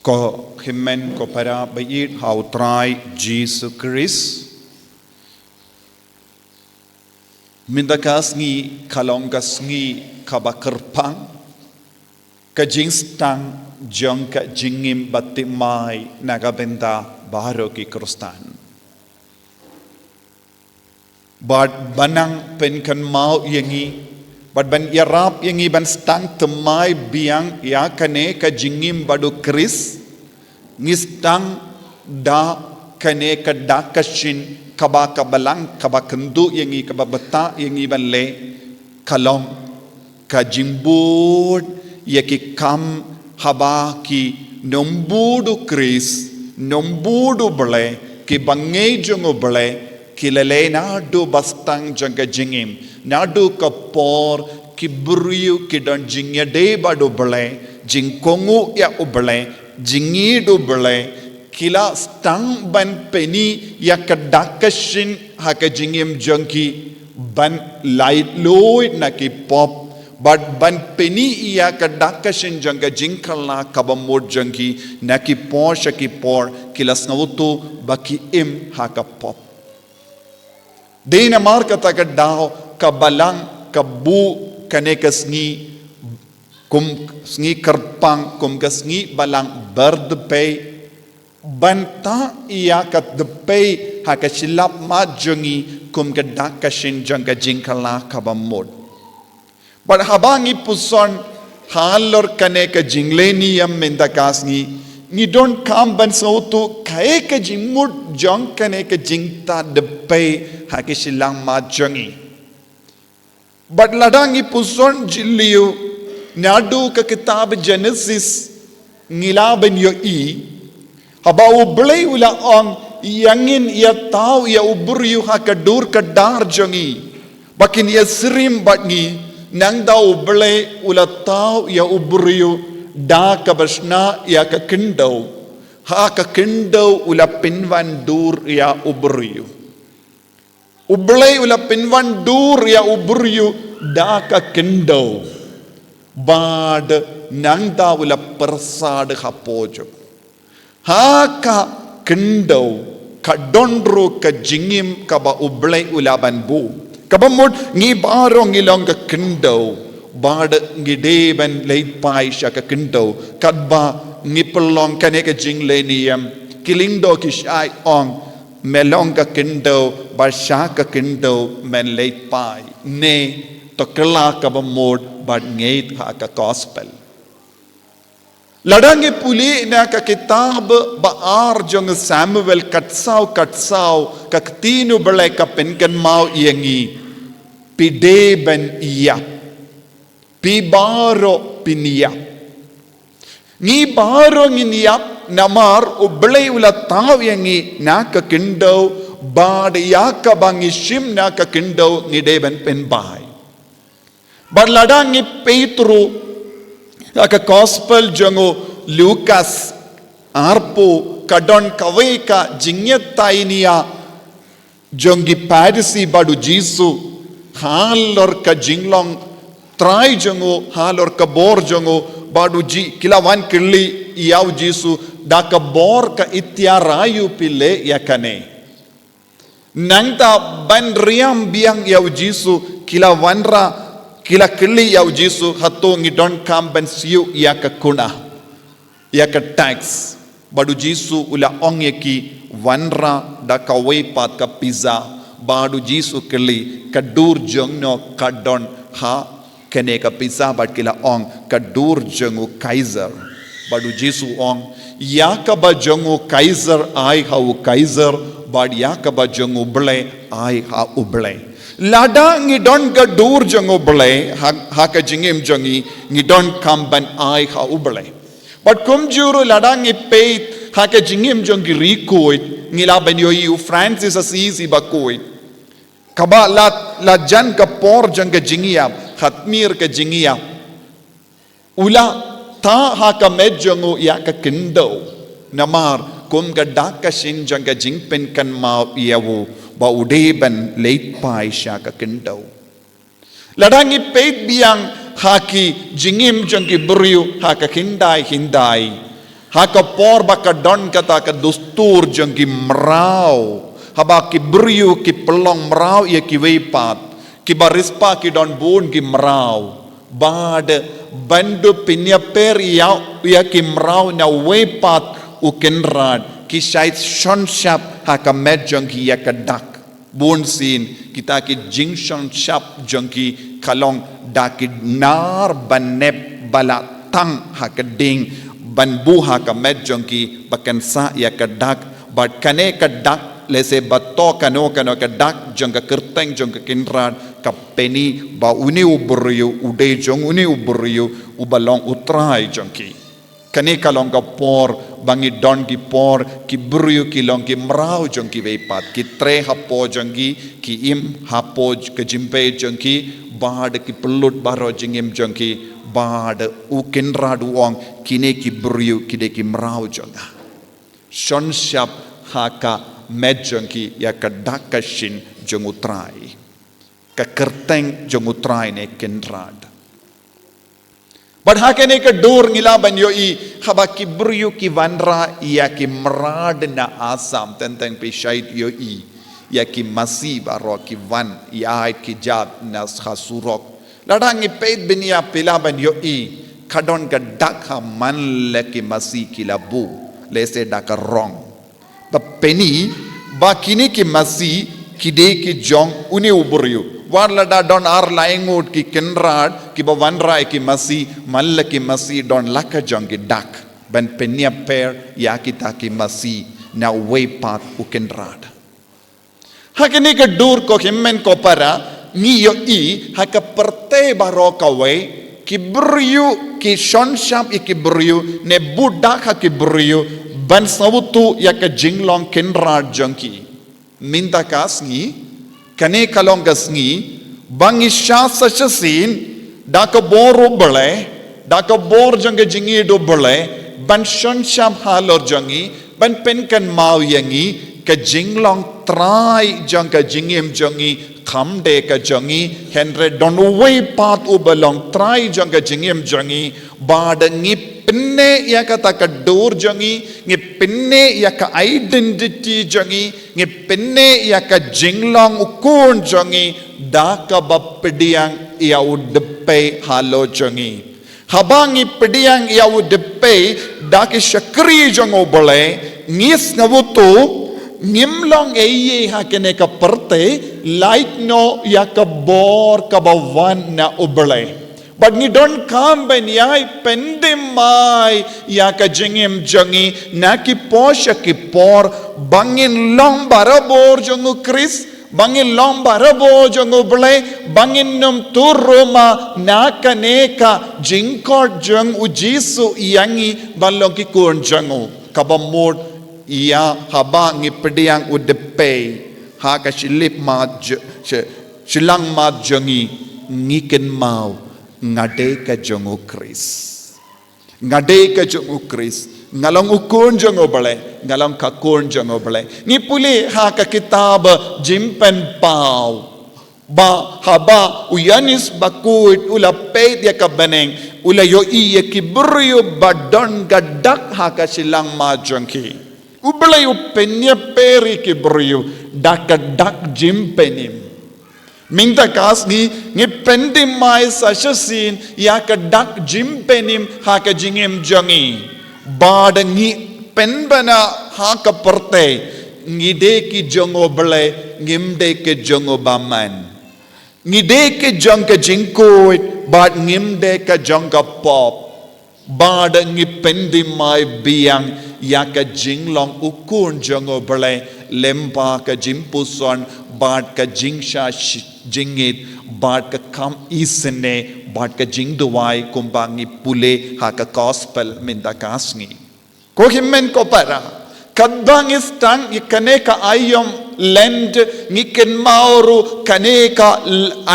ko himen ko para bayit hautrai Jesus Christ mindakas ngi kalongkas ngi kabakerpang kajingstang jangka jingim batimai nagabenda baharo ki krustan bad banang penkan mau yangi bad ban yarap yangi ban stang temai biang ya kane ka jingim badu kris ngistang da kane ka dakashin kaba kabalang kaba kendu yangi kaba beta yangi ban le kalong ka jimbud yaki kam haba ki nombudu kris nombudu bele ki bangai jongo bele kilale nadu bastang jangga jingim nadu kapor kiburiu kidan jingya de badu bele jingkongu ya ubele jingidu bele kila stang ban peni ya kadakashin haka jingim jangki ban light loy naki pop but ban peni ya kadakashin jangga jingkala kabamod jangki naki por shaki por kila snautu baki im haka pop Dina marka taga dao kabalang kabu kanekas ngi kum sngi kerpang kum kasngi balang berdepay banta iya kat depay hakasilap majongi kum kadakashin jangka jingkala kabamod but habangi puson halor kaneka jingleni yam mendakas ni don't come ban sautu kae ka jingmud jong kane ka jingta depay hakisilang majangi but ladangi puson jiliu nadu ka kitab Genesis ngilaban yo haba ublay ula ang yangin ya tau ya uburyu hakadur ka dar jongi bakin ya sirim batngi nang da ublay ula tau ya uburyu da kabasna ya ka kindaw ha ka kindaw ula pinwan dur ya uburyu ublay ula pinwan dur ya uburyu da ka kindaw bad nang da ula persad hapojo ha ka kindaw ka dondro ka jingim ka ba ublay ula banbu kabamod ngi baro ngilong ka kindaw bad ngideben late pai shaka kinto kadba ngipelong kaneka jinglenium kilindo kishai ong melong ka kinto bashaka kinto men late pai ne to kala ka bamod bad ngait ha ka gospel ladange puli na ka kitab baar jong Samuel katsau ka tinu bale ka penkan mau yangi pideben iya pi baro piniya ni baro nginiya namar ublay ula taw yangi naka kindaw bad yaka bangi shim naka kindaw ni deben penbay barlada ngi Petro aka gospel jongo Lucas arpo kadon kaweka jingyatainia jongi parisi badu jisu halor ka jinglong try jongo halor ka bor jongo badu ji kilawan kirli yaw jisu da ka bor ka itya rayu pile yakane nangta ban riam biang yaw jisu kilawanra kila kirli yaw jisu hato ngi don kam ban siu yaka kuna yaka tax badu jisu ula ong yaki wanra da ka weipat ka pizza badu jisu kirli kadur jongno kadon ha kene ka pizza bad kila ong kadur jongu kaiser badu jisu ong yakaba jongu kaiser ai ha u kaiser bad yakaba jongu ble ai ha u ble lada ngi don kadur jongu ble ha ka jingim jongi ngi don kamban ai ha u ble but kumjuru lada ngi peit ha ka jingim jongi rikoit ngi la ben yo Francis Assisi bakoit kaba la jan ka por janga jingiya khatmir ka jingiya ula ta ha ka medjongo ya ka kindaw namar kum ga daka shin janga jingpen kan ma yawu ba udeben late pai sha ka kindaw ladangi peit biang haki jingim jangki buriu haka hindai Haka por baka don kata ka dustur jeng ki merau. Haba ki beriu ki pelong merau ia ki weipat. Ki barispa ki don bun ki merau. Bad bandu pinya per ia ki merau na weipat ukenrad. Ki syait shon syap haka med jeng ki ia kedak. Bun sin kita ki jing shon syap jeng ki kalong daki nar banep balatang haka ding. Ban buha ka med jongki bakan sa ya kadak bat kane kadak lese bato kano kadak jongka kerteng jongka kinrad ka peni ba uni uburiu ude jong uni uburiu ubalong utrai jongki kane kalong ka por bangi don ki por ki buriu ki long ki mrau jongki veipat ki tre hapo jongki ki im hapo ke jimpe jongki bad ki pelut baro jingim jongki bad ukenrad uang kine ki beriu kide ki merau jonga shon syap haka med jongki ya kadak kashin jongutrai ka kerteng jongutrai ne kenrad bad hakene ka dur ngila ban yo I haba ki beriu ki vanra ya ki merad na asam tentang pe syait yo I ya ki masih baro ki van ya ki jat nas khasurok ladang ipet benia pilaban yo I kadon ka dak ha man leki masih kilabu lese dak wrong ba peni ba kini ki masih kide ki jong uni uburiu war lada don ar laingut ki kenrad ki ba wanra ki masih mal ki masih don laka jong ki dak ban penia per ya kita ki masih na way pat ukenrad hakini ka dur ko himmen ko para ni yo I haka perte baro kawe ki beriu ki shon syap ki beriu ne budak ha ki beriu ban sabutu ya ka jinglong kenrad jongki minta kasngi kane kalong kasngi bangi syasa syasin da ka boru bele da ka bor jong jingi do bele ban shon syap halor jongi ban pen kan mau yangi ka jinglong trai jong ka jingim jongi kham de ka jongi henre don way pat ubalong trai jong ka jingim jongi bad ngi pinne ya kata ka dur jongi ngi pinne ya ka identity jongi ngi pinne ya ka jinglong ukun jongi da ka bapdiang ya udpe halo jongi habangi pediang ya udpe da ki shakri jongo bole ngis ngabutu ngimlong eye hakene ka perte like no ya ka bor ka bawan na ublay but ni don come ben yai pendemai ya ka jingim jangi na ki posha ki por bangin long barabor jongu Chris bangin long barabo jongu ublay bangin num turuma na ka neka jingkot jong ujisu yangi balong ki kun jangu kabamod ia haba ngipediang udepe ha ka silip mat silang mat jongi ngiken mau ngade ka jongo Chris ngade ka jongo Chris ngalong ukun jongo bale ngalong kakun jongo bale ni puli ha ka kitab jimpen pau ba haba uyanis bakuit ula peit ya ka beneng ula yo I ya kibrio badon gadak ha ka silang mat jongi ublay upenya peri ki beriu dak jimpenim minta kas ni pendim mai sashasin ya ka dak jimpenim ha ka jingem jangi bad ngi penbana ha ka perte ngide ki jongo blay ngimde ke jongo baman ngide ke jong ka jingkoit bad ngimde ka jong ka pop bad ngi pendim mai biang ya ka jinglong ukun jongo bele lempa ka jimpuson bad ka jingsha jingit bad ka kam isne bad ka jingduwai kumbangi pule ha ka gospel minda kasngi ko himmen ko para kadang istang ikane ka ayom lend ngiken mauru kane ka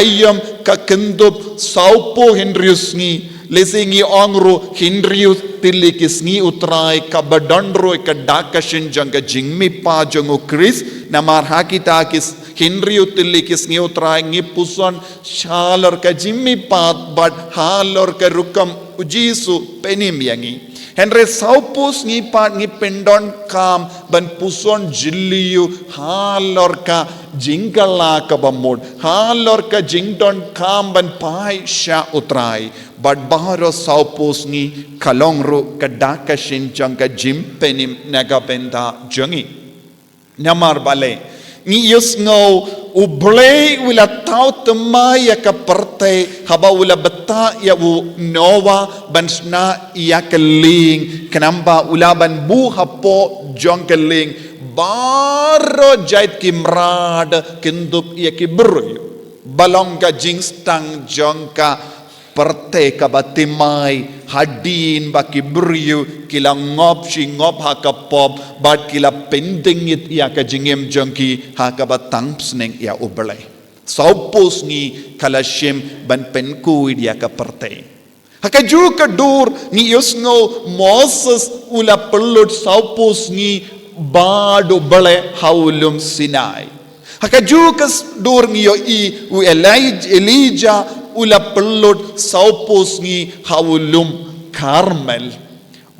ayom ka kendub saupo henriusngi lesingi ongru hindrius tilikis ngi utrai kabadandro ka dakashin janga jingmi pa jango Chris namar hakita kis hindriu tilikis ngi utrai ngi puson shalor ka jimmi pa bad halor ka rukam ujisu penim yangi Henry saupus ngi pat ngi pendon kam ban puson jilliu halorka jingala ka bamod halorka jingdon kam ban pai sha utrai but baro saupus ngi kalongru kadaka shinjang ka jimpenim nagabenda jangi namar bale ni yusngau ublay wila tau temai ya ka perte haba wila beta ya u nova bansna ya keling kenamba ula ban bu hapo jong keling baro jait kimrad kindup ya kibru balong ka jingstang jong ka perte ka batimai hadin ba kibru kila ngop shi ngop ha ka pop bat kila pending it ya ka jingem jongki ha ka batang sneng ya ublay saupus ni kala shim ban penku ya ka perte hakaju ka dur ni yusngo Moses ula pellut saupus ni badu bale haulum Sinai hakaju ka dur ni yo i u Elijah ula pellut saupus ni haulum Karmel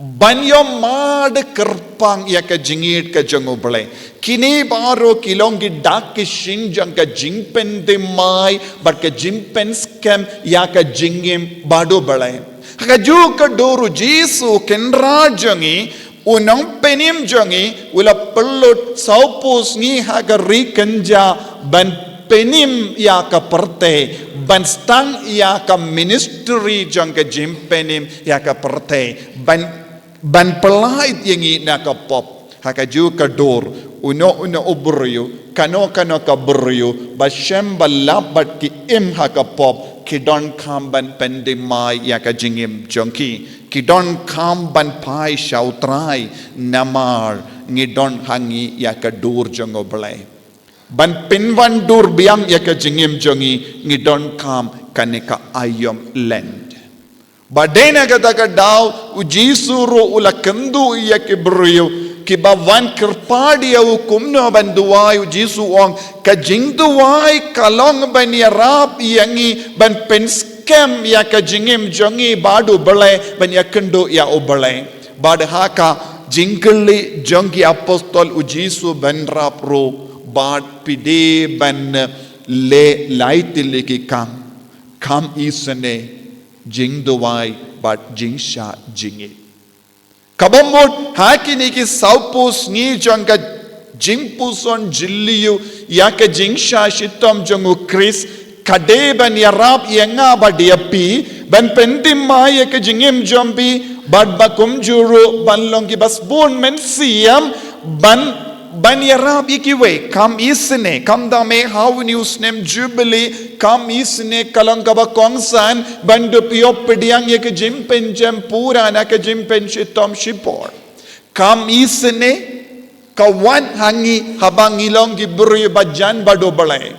banyo mad kerpang ya ka jingit ka jangobale kini baro kilongi dak shinjang ka jingpen de mai but ka jimpen scam ya ka jingim bado bale ka ju ka doru Jesu kenra jangi unang penim jangi ula pellut saupus ni ha ka rikanja ban penim ya ka perte ban stang ya ka ministry jang ka jimpenim ya ka perte ban pelait yangi na ka pop hakaju ka dor uno ubryo kano ka bryo bashem balabat ki im ha ka pop kidon kamban pendimai ya ka jingim jonki kidon kamban pai shautrai namar ngidon hangi ya ka dur jongo blai ban pinwan dur biang ya ka jingim jongi ngidon kam kanika ayom land badena kata ka daw ujisuru ula kandu ya kibruyo kiba wan kirpadi au kumno banduai ujisu ong ka jingduai kalong ban yarap yangi ban penskem ya ka jingim jongi badu bale ban yakendu ya ubale bad haka jingli jongi apostol ujisu ban rapro bad pide ban le laitile ki kam isane jingduai but jingsha jingi kabamot hakini ki saupus ni janga jingpuson jilliu yaka jingsha shitom jongu Chris kade ban yarap yenga badiapi ban pentim maya ka jingim jombi bad bakum juru ban longi basbon men siam ban yarab ikiwe kam isne kam da me how news nem jubilee kam isne kalankaba kongsan bandu pio pediang ye ke jimpen jam pura na ke jimpen shitom shipor kam isne kawan hangi habang ilong gibru bajan bado balai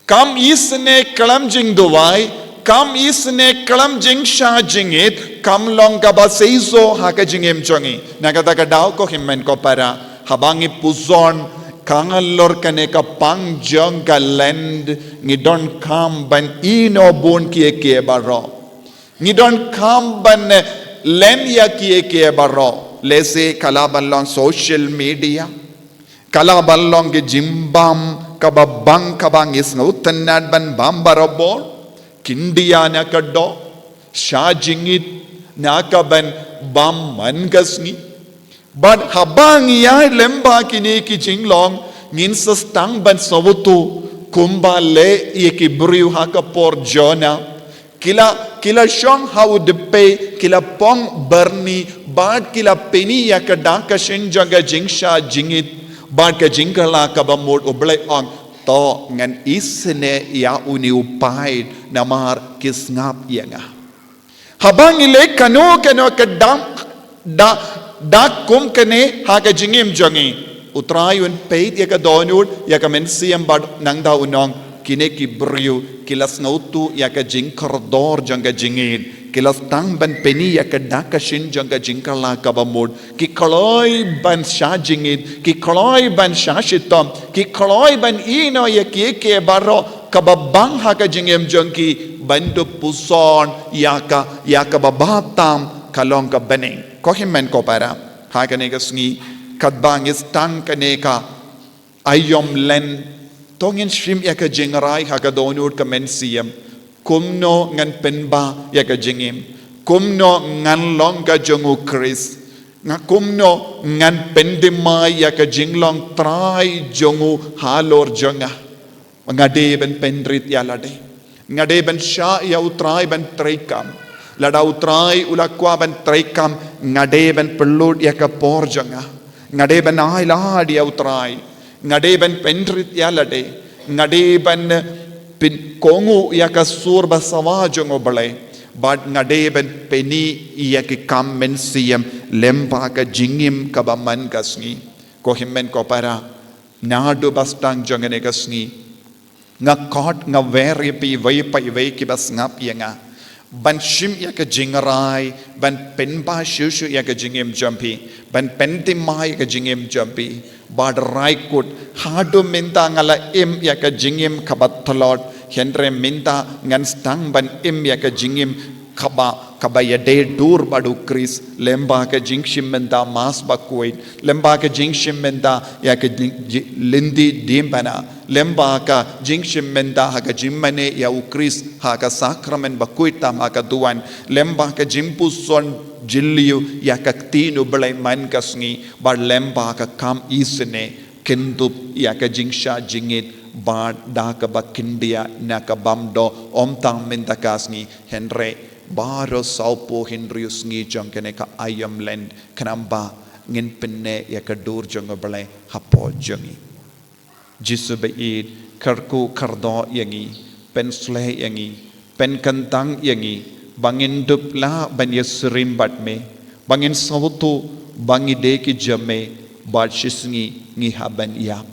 kam isne kalam jing duwai kam isne kalam jing sha jingit kam long kaba seizo haka jingem jongi nagata ka daw ko himmen ko para habangi puzon kangalor kane ka pang jong ka land ngidon kam ban ino bon kie baro ngidon kam ban len ya kie baro lese kalaban long social media kalaban long ge jimbam kababang kabang is ngutanad ban bambarabor kindia na kaddo shajingit nakaban bam mangasni but habang ya lemba kini ki jinglong ngin sastang ban savutu kumba le yeki briu hakapor jona kila shong how de pay kila pong berni bad kila peni yakada ka shinjaga jingsha jingit bad ka jingala ka bamod oblay on to ngan isne ya uni upay namar kisngap yanga habang ile kano kadam da kum kane haga jingim jongi utrayun peit yaka donud yaka mensiam bad nangda unong kine ki briu kilas ngautu yaka jingkordor janga jingin kilas tang ban peni yaka daka shin janga jingkala kabamod ki koloi ban sha jingit ki koloi ban sha shitom ki koloi ban ino yaki baro kababang haga jingim jongi bandu puson yaka babatam kalong ka beneng Kohimen ko para hakaneka sngi kadbang is tang kaneka ayom len tongin shrim yaka jingrai hakadonur kamen siyam kumno ngan penba yaka jingim kumno ngan longa jongu Chris nga kumno ngan pendimai yaka jinglong try jongu halor jonga ngade ben pendrit yalade ngade ben sha ya utrai ben traikam lada utrai ulakwa ben traikam ngade ben pelud yaka por jonga ngade ben ai lad ya utrai ngade ben pendrit yalade ngade ben pin kongu yaka surba sawa jongo bale but ngade ben peni yaki kam men siyam lempa ka jingim kabaman kasngi ko himmen ko para nadu bastang jongene kasngi nga kot nga veri pi vai pai vai ki bas ngap yanga ban shim yaka jingrai ban penba shushu yaka jingim jampi ban pentimai ka jingim jampi bad raikut hadu minta ngala im yaka jingim kabat tholot Henry minta ngan stang ban im yaka jingim kaba ya de dur badu Chris lemba ka jingshim menta mas bakuit lemba ka jingshim menta yaka lindi dimbana lemba ka jingshim menta haka jimmane ya u Chris haka sakramen bakuit tam haka duan lemba ka jimpu son jilliu yaka tinu belai man kasngi bar lemba ka kam isne kendup yaka jingsha jingit bad daka bakindia naka bamdo omtang mintakasngi Henry baro saupo Henryus ngi jongkene ka ayam land kanamba ngin penne yaka dur jongo bale hapo jongi jisu beid karku kardo yangi pensle yangi pen kantang yangi bangin dupla ban yesrim batme bangin sawtu bangi deki jame bad shisngi ngi haban yap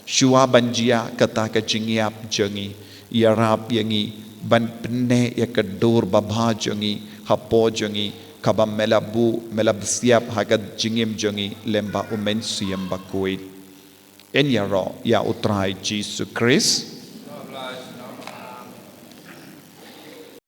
Shua banjia kata ka jingiap jongi yarap yangi ban penne yakadur babha jongi hapo jongi kabam melab siap hagat jingim jongi lemba umen siyam bakuit en yaro ya utrai Jesus Christ